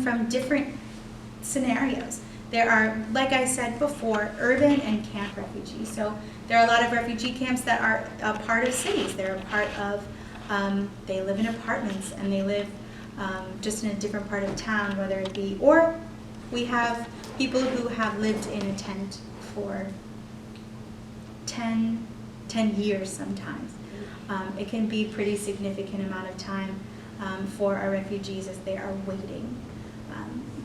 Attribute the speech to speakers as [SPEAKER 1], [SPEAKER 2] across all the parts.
[SPEAKER 1] from different scenarios. There are, like I said before, urban and camp refugees. So there are a lot of refugee camps that are a part of cities. They're a part of, they live in apartments and they live just in a different part of town, whether it be, or we have people who have lived in a tent for 10 years sometimes. It can be a pretty significant amount of time for our refugees as they are waiting.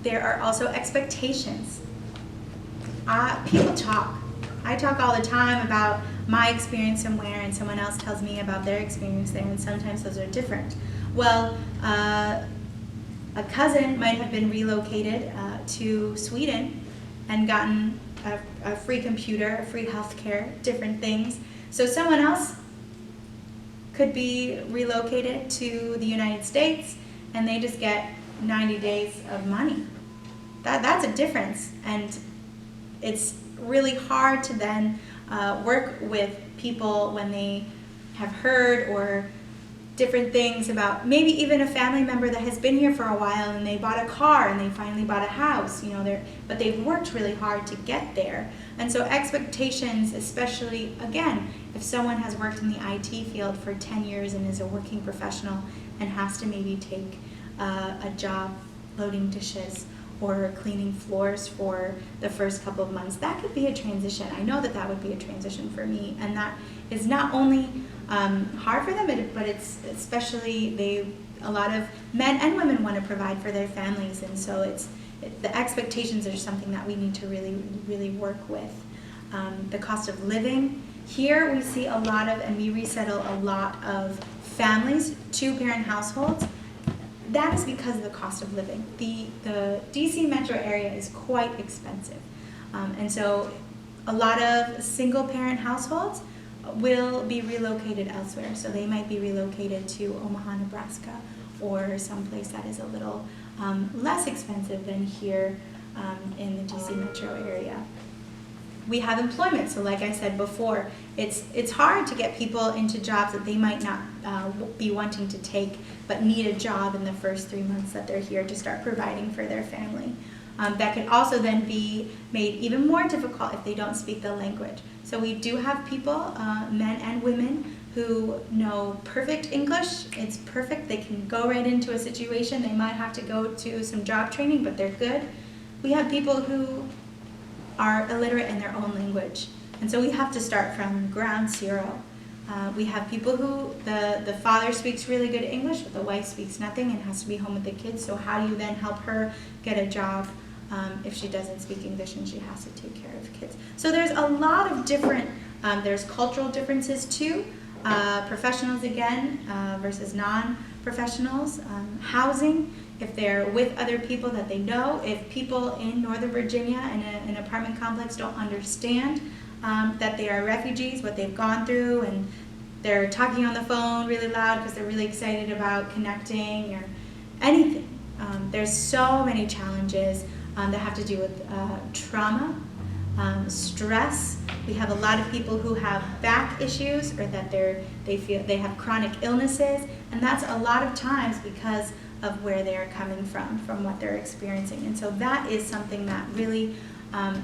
[SPEAKER 1] There are also expectations. People talk. I talk all the time about my experience somewhere and someone else tells me about their experience there, and sometimes those are different. Well, a cousin might have been relocated to Sweden and gotten a free computer, free healthcare, different things. So someone else could be relocated to the United States and they just get 90 days of money. That's a difference, and it's really hard to then work with people when they have heard or different things about maybe even a family member that has been here for a while and they bought a car and they finally bought a house, you know, but they've worked really hard to get there. And so expectations, especially, again, if someone has worked in the IT field for 10 years and is a working professional and has to maybe take a job loading dishes or cleaning floors for the first couple of months, that could be a transition. I know that that would be a transition for me, and that is not only hard for them, but it's especially a lot of men and women want to provide for their families, and so the expectations are something that we need to really work with. The cost of living. Here we see a lot of, and we resettle a lot of families, two-parent households. That is because of the cost of living. The DC metro area is quite expensive. And so a lot of single-parent households will be relocated elsewhere. So they might be relocated to Omaha, Nebraska, or someplace that is a little less expensive than here in the DC metro area. We have employment, so like I said before, it's hard to get people into jobs that they might not be wanting to take, but need a job in the first 3 months that they're here to start providing for their family. That could also then be made even more difficult if they don't speak the language. So we do have people, men and women, who know perfect English. It's perfect. They can go right into a situation. They might have to go to some job training, but they're good. We have people who are illiterate in their own language. And so we have to start from ground zero. We have people who, the father speaks really good English, but the wife speaks nothing and has to be home with the kids. So how do you then help her get a job if she doesn't speak English and she has to take care of kids? So there's a lot of different, there's cultural differences too. Professionals again versus non-professionals. Housing, if they're with other people that they know, if people in Northern Virginia in an apartment complex don't understand that they are refugees, what they've gone through, and they're talking on the phone really loud because they're really excited about connecting or anything. There's so many challenges that have to do with trauma, stress. We have a lot of people who have back issues or that they feel they have chronic illnesses, and that's a lot of times because of where they're coming from what they're experiencing. And so that is something that really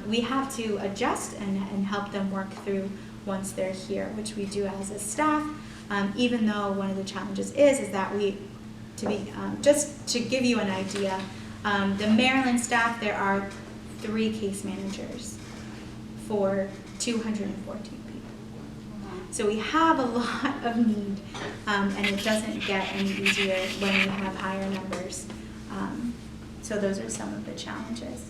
[SPEAKER 1] we have to adjust and help them work through once they're here, which we do as a staff, even though one of the challenges is that just to give you an idea, the Maryland staff, there are 3 case managers for 214 people. So we have a lot of need, and it doesn't get any easier when we have higher numbers. So those are some of the challenges.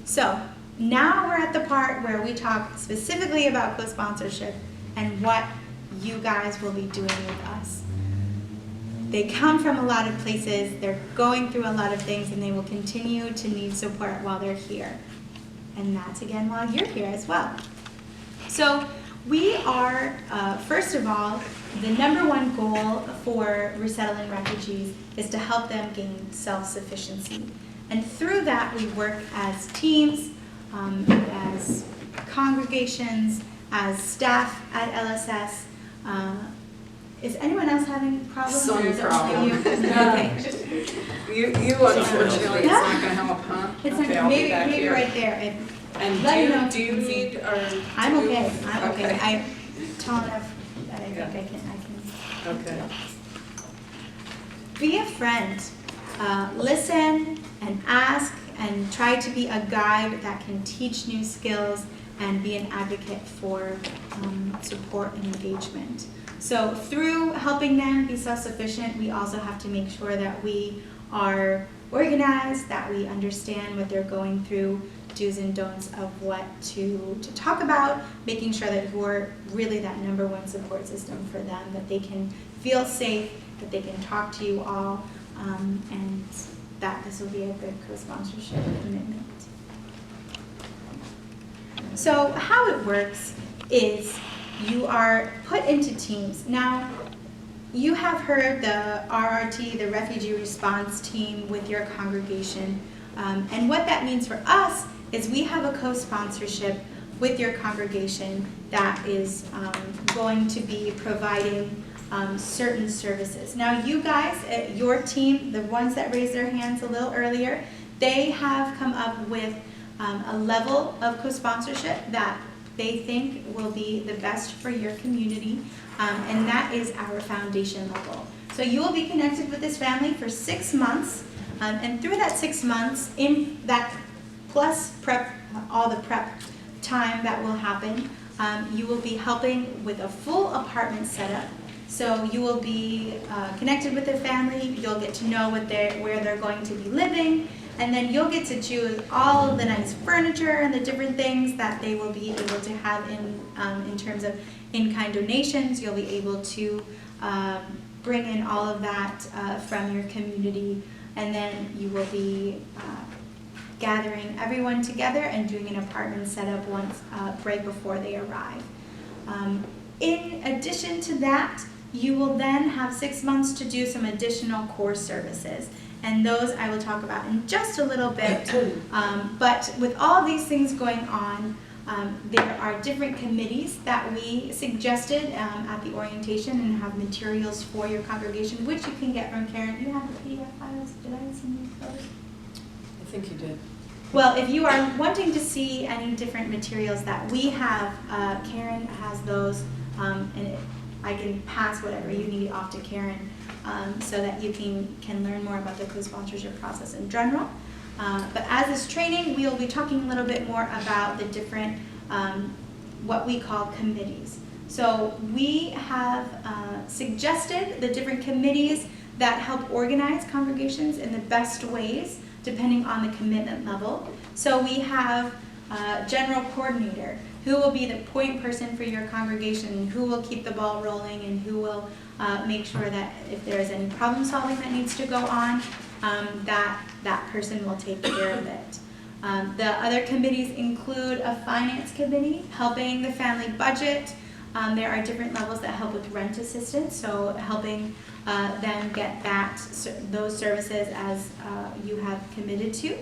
[SPEAKER 1] So now we're at the part where we talk specifically about co-sponsorship and what you guys will be doing with us. They come from a lot of places, they're going through a lot of things, and they will continue to need support while they're here. And that's again while you're here as well. So we are, first of all, the #1 goal for resettling refugees is to help them gain self-sufficiency. And through that, we work as teams, as congregations, as staff at LSS, Is anyone else having problems?
[SPEAKER 2] Some
[SPEAKER 1] or is it
[SPEAKER 2] problem.
[SPEAKER 1] only you? Okay.
[SPEAKER 2] You unfortunately, it's not gonna help, huh?
[SPEAKER 1] It's
[SPEAKER 2] Okay,
[SPEAKER 1] not,
[SPEAKER 2] I'll be
[SPEAKER 1] maybe,
[SPEAKER 2] back
[SPEAKER 1] maybe
[SPEAKER 2] here.
[SPEAKER 1] right there.
[SPEAKER 2] And
[SPEAKER 1] Let me know if
[SPEAKER 2] do you
[SPEAKER 1] can see.
[SPEAKER 2] need, or?
[SPEAKER 1] I'm
[SPEAKER 2] do-
[SPEAKER 1] okay, I'm okay.
[SPEAKER 2] Okay.
[SPEAKER 1] I'm tall enough that I think
[SPEAKER 2] Yeah.
[SPEAKER 1] I can.
[SPEAKER 2] Okay.
[SPEAKER 1] Be a friend. Listen and ask and try to be a guide that can teach new skills and be an advocate for support and engagement. So through helping them be self-sufficient, we also have to make sure that we are organized, that we understand what they're going through, do's and don'ts of what to talk about, making sure that we're really that number one support system for them, that they can feel safe, that they can talk to you all, and that this will be a good co-sponsorship commitment. So how it works is you are put into teams. Now, you have heard the RRT, the Refugee Response Team with your congregation, and what that means for us is we have a co-sponsorship with your congregation that is going to be providing certain services. Now you guys, your team, the ones that raised their hands a little earlier, they have come up with a level of co-sponsorship that they think will be the best for your community, and that is our foundation level. So you will be connected with this family for 6 months, and through that 6 months, in that plus prep, all the prep time that will happen, you will be helping with a full apartment setup. So you will be connected with the family, you'll get to know where they're going to be living, and then you'll get to choose all of the nice furniture and the different things that they will be able to have in terms of in-kind donations. You'll be able to bring in all of that from your community, and then you will be gathering everyone together and doing an apartment setup once right before they arrive. In addition to that, you will then have 6 months to do some additional core services. And those I will talk about in just a little bit. But with all these things going on, there are different committees that we suggested at the orientation and have materials for your congregation, which you can get from Karen. You have the PDF files? Did I send you those?
[SPEAKER 2] I think you did.
[SPEAKER 1] Well, if you are wanting to see any different materials that we have, Karen has those, and I can pass whatever you need off to Karen so that you can learn more about the co-sponsorship process in general. But as this training, we will be talking a little bit more about the different, what we call committees. So we have suggested the different committees that help organize congregations in the best ways, depending on the commitment level. So we have a general coordinator, who will be the point person for your congregation, who will keep the ball rolling, and who will make sure that if there is any problem solving that needs to go on, that person will take care of it. The other committees include a finance committee, helping the family budget. There are different levels that help with rent assistance, so helping them get those services as you have committed to.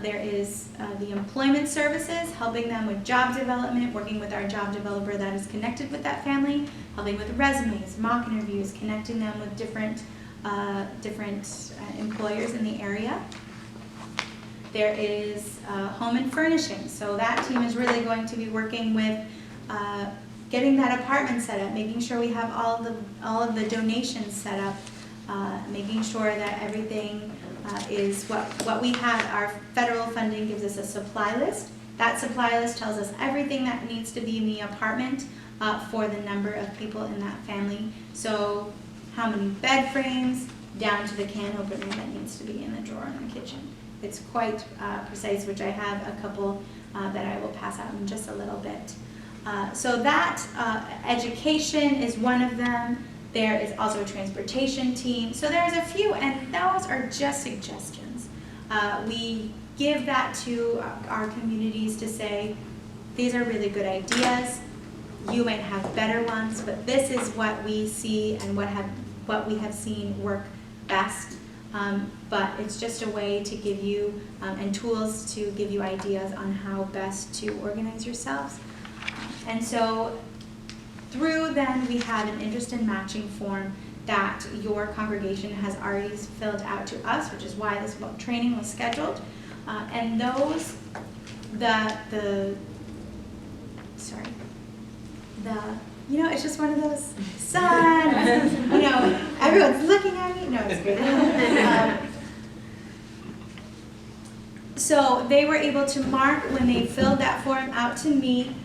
[SPEAKER 1] There is the employment services, helping them with job development, working with our job developer that is connected with that family, helping with resumes, mock interviews, connecting them with different employers in the area. There is home and furnishing, so that team is really going to be working with getting that apartment set up, making sure we have all of the donations set up, making sure that everything is what we have. Our federal funding gives us a supply list. That supply list tells us everything that needs to be in the apartment for the number of people in that family. So how many bed frames, down to the can opener that needs to be in the drawer in the kitchen. It's quite precise, which I have a couple that I will pass out in just a little bit. So that education is one of them. There is also a transportation team. So there's a few, and those are just suggestions. We give that to our communities to say, these are really good ideas. You might have better ones, but this is what we see and what we have seen work best. But it's just a way to give you, and tools to give you ideas on how best to organize yourselves. And so Through then, we have an interest in matching form that your congregation has already filled out to us, which is why this training was scheduled. And those, it's just one of those, everyone's looking at me. No, it's great. So they were able to mark when they filled that form out to me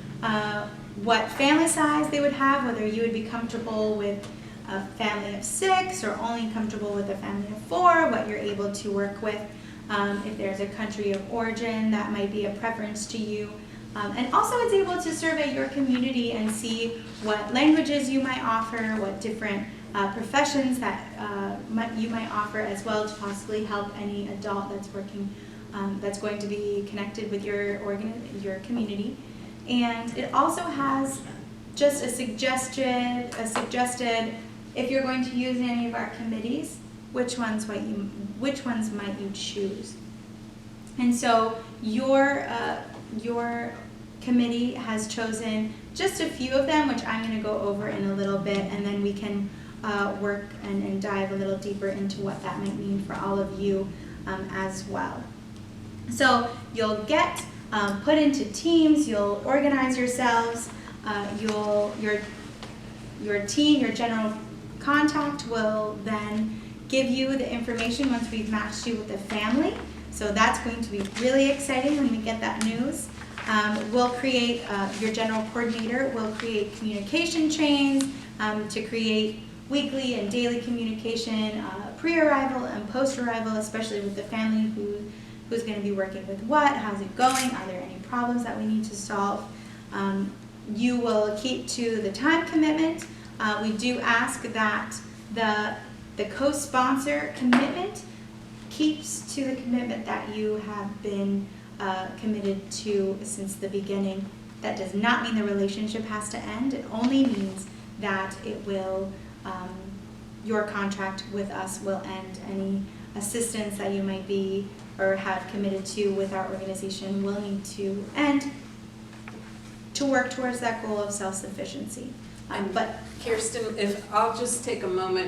[SPEAKER 1] what family size they would have, whether you would be comfortable with a family of 6 or only comfortable with a family of 4, what you're able to work with. If there's a country of origin, that might be a preference to you. And also it's able to survey your community and see what languages you might offer, what different professions that you might offer as well to possibly help any adult that's working, that's going to be connected with your community. And it also has just a suggested, if you're going to use any of our committees, which ones might you choose? And so your committee has chosen just a few of them, which I'm going to go over in a little bit, and then we can work and dive a little deeper into what that might mean for all of you as well. So you'll get put into teams, you'll organize yourselves, your team, your general contact will then give you the information once we've matched you with a family. So that's going to be really exciting when we get that news. We'll create, your general coordinator will create communication chains to create weekly and daily communication, pre-arrival and post-arrival, especially with the family who's going to be working with what, how's it going, are there any problems that we need to solve. You will keep to the time commitment. We do ask that the co-sponsor commitment keeps to the commitment that you have been committed to since the beginning. That does not mean the relationship has to end. It only means that it will, your contract with us will end. Any assistance that you might be or have committed to with our organization will need to end to work towards that goal of self-sufficiency. But
[SPEAKER 2] Kirsten, if I'll just take a moment